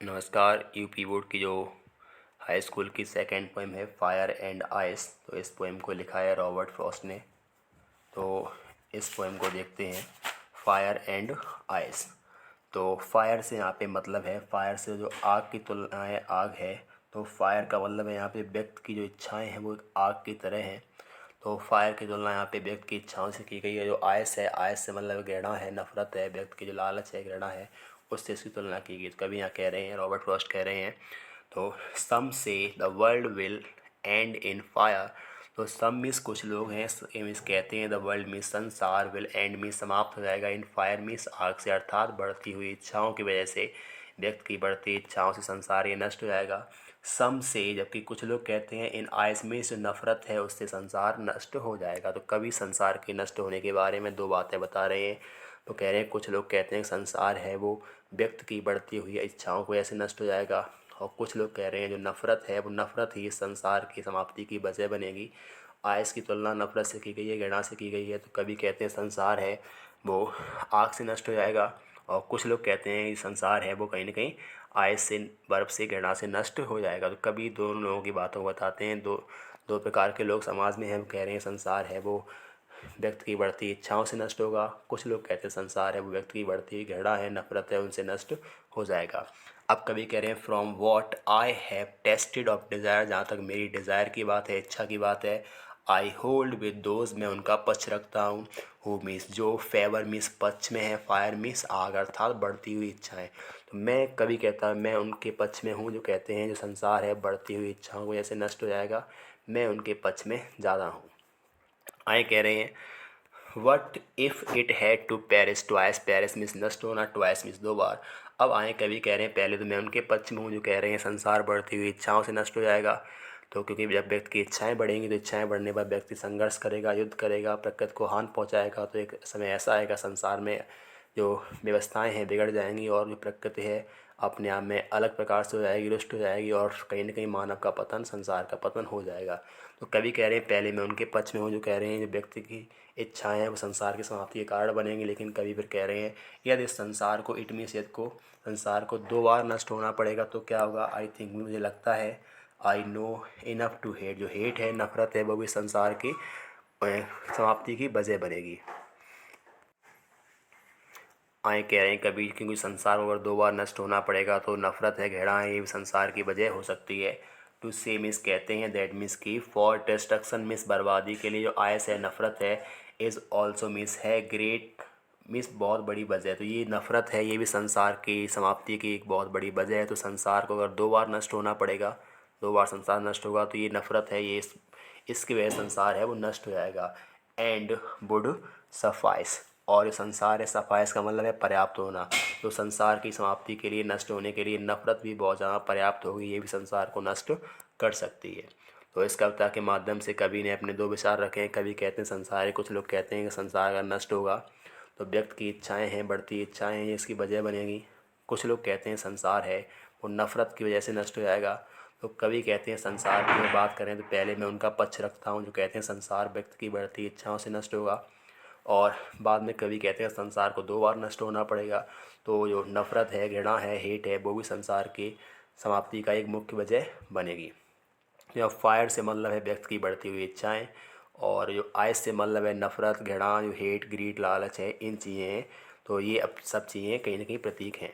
नमस्कार। UP board की जो हाई स्कूल की सेकंड पोएम है फायर एंड आइस, तो इस पोएम को लिखा है रॉबर्ट फ्रॉस्ट ने। तो इस पोएम को देखते हैं। Fire and ice. तो फायर से यहाँ पे मतलब है, फायर से जो आग की तुलना है, आग है। तो फायर का मतलब है यहाँ पे व्यक्ति की जो इच्छाएं हैं वो एक आग की तरह हैं। तो फायर की तुलना यहाँ पे व्यक्ति की इच्छाओं से की गई है। जो आयस है, आयस से मतलब घृणा है, नफरत है, व्यक्ति की जो लालच है, घृणा है, उससे इसकी तुलना की गई। तो कभी यहाँ कह रहे हैं, रॉबर्ट फ्रॉस्ट कह रहे हैं, तो सम से the world will and in fire. तो सम मीन्स कुछ लोग हैं, मीन्स कहते हैं, द वर्ल्ड मीन्स संसार, विल एंड मीन्स समाप्त हो जाएगा, इन फायर मीन्स आग से, अर्थात बढ़ती हुई इच्छाओं की वजह से, व्यक्ति की बढ़ती इच्छाओं से संसार ये नष्ट हो जाएगा। सम से, जबकि कुछ लोग कहते हैं, इन आइस में जो नफरत है उससे संसार नष्ट हो जाएगा। तो कवि संसार के नष्ट होने के बारे में दो बातें बता रहे हैं। तो कह रहे हैं कुछ लोग कहते हैं संसार है वो व्यक्ति की बढ़ती हुई इच्छाओं की वजह से नष्ट हो जाएगा, और कुछ लोग कह रहे हैं जो नफरत है वो नफरत ही इस संसार की समाप्ति की वजह बनेगी। आयस की तुलना नफरत से की गई है, घृणा से की गई है। तो कभी कहते हैं संसार है वो आग से नष्ट हो जाएगा, और कुछ लोग कहते हैं ये संसार है वो कहीं ना कहीं आयस से, बर्फ से, घृणा से नष्ट हो जाएगा। तो कभी दोनों लोगों की बातों को बताते हैं। दो दो प्रकार के लोग समाज में हैं, वो कह रहे हैं संसार है वो व्यक्ति की बढ़ती इच्छाओं से नष्ट होगा। कुछ लोग कहते हैं संसार है वो व्यक्ति की बढ़ती घृणा है, नफरत है, उनसे नष्ट हो जाएगा। अब कभी कह रहे हैं from what I have tested of desire, जहाँ तक मेरी डिज़ायर की बात है, इच्छा की बात है, आई होल्ड विद दोज, मैं उनका पक्ष रखता हूँ। हु मीन्स जो, फेवर मीन्स पक्ष में है, फायर मीन्स आग, अर्थात बढ़ती हुई इच्छाएं। तो मैं कभी कहता मैं उनके पक्ष में हूँ जो कहते हैं जो संसार है बढ़ती हुई इच्छाओं की वजह से नष्ट हो जाएगा, मैं उनके पक्ष में ज़्यादा हूँ। आए कह रहे हैं what if it had to perish twice, perish means नष्ट होना, ट्वाइस मीन्स दो बार। अब आए कवि कह रहे हैं पहले तो मैं उनके पक्ष में हूँ जो कह रहे हैं संसार बढ़ती हुई इच्छाओं से नष्ट हो जाएगा। तो क्योंकि जब व्यक्ति की इच्छाएं बढ़ेंगी तो इच्छाएं बढ़ने पर व्यक्ति संघर्ष करेगा, युद्ध करेगा, प्रकृति को हानि पहुंचाएगा। तो एक समय ऐसा आएगा संसार में जो व्यवस्थाएं हैं बिगड़ जाएंगी, और जो प्रकृति है अपने आप में अलग प्रकार से हो जाएगी, रुष्ट हो जाएगी, और कहीं ना कहीं मानव का पतन, संसार का पतन हो जाएगा। तो कवि कह रहे हैं पहले मैं उनके पक्ष में हूँ जो कह रहे हैं जो व्यक्ति की इच्छाएं हैं वो संसार की समाप्ति के कारण बनेंगी। लेकिन कवि फिर कह रहे हैं यदि इस संसार को, इट मीन्स यदि को, संसार को दो बार नष्ट होना पड़ेगा तो क्या होगा। आई थिंक, मुझे लगता है, I know enough to hate, जो हेट है, नफरत है, वो भी संसार की समाप्ति की वजह बनेगी। आए कह रहे हैं कभी, क्योंकि संसार में अगर दो बार नष्ट होना पड़ेगा तो नफरत है, घृणा है, ये भी संसार की वजह हो सकती है। टू से मीन्स कहते हैं, दैट मीन्स की, फॉर डिस्ट्रक्शन मीन्स बर्बादी के लिए, जो आयस है, नफरत है, इज़ ऑल्सो मीन्स है, ग्रेट मीन्स बहुत बड़ी वजह। तो ये नफरत है, ये भी संसार की समाप्ति की एक बहुत बड़ी वजह है। तो संसार को अगर दो बार नष्ट होना पड़ेगा, दो बार संसार नष्ट होगा, तो ये नफरत है, ये इसकी वजह संसार है वो नष्ट हो जाएगा। एंड वुड सफाइस, और जो संसार है, सफाइस का मतलब है पर्याप्त होना। तो संसार की समाप्ति के लिए, नष्ट होने के लिए नफरत भी बहुत ज़्यादा पर्याप्त होगी, ये भी संसार को नष्ट कर सकती है। तो इस कविता के माध्यम से कवि ने अपने दो विचार रखे हैं। कवि कहते हैं संसार है, कुछ लोग कहते हैं कि संसार अगर नष्ट होगा तो व्यक्ति की इच्छाएं हैं, बढ़ती इच्छाएं हैं, ये इसकी वजह बनेगी। कुछ लोग कहते हैं संसार है वो नफरत की वजह से नष्ट हो जाएगा। तो कवि कहते हैं संसार की बात करें तो पहले मैं उनका पक्ष रखता हूँ जो कहते हैं संसार व्यक्ति की बढ़ती इच्छाओं से नष्ट होगा, और बाद में कवि कहते हैं संसार को दो बार नष्ट होना पड़ेगा। तो जो नफरत है, घृणा है, हेट है, वो भी संसार की समाप्ति का एक मुख्य वजह बनेगी। जो फायर से मतलब है व्यक्ति की बढ़ती हुई इच्छाएं, और जो आइस से मतलब है नफरत, घृणा, जो हेट, ग्रीड, लालच है, इन चीज़ें हैं। तो ये अब सब चीज़ें कहीं ना कहीं प्रतीक हैं।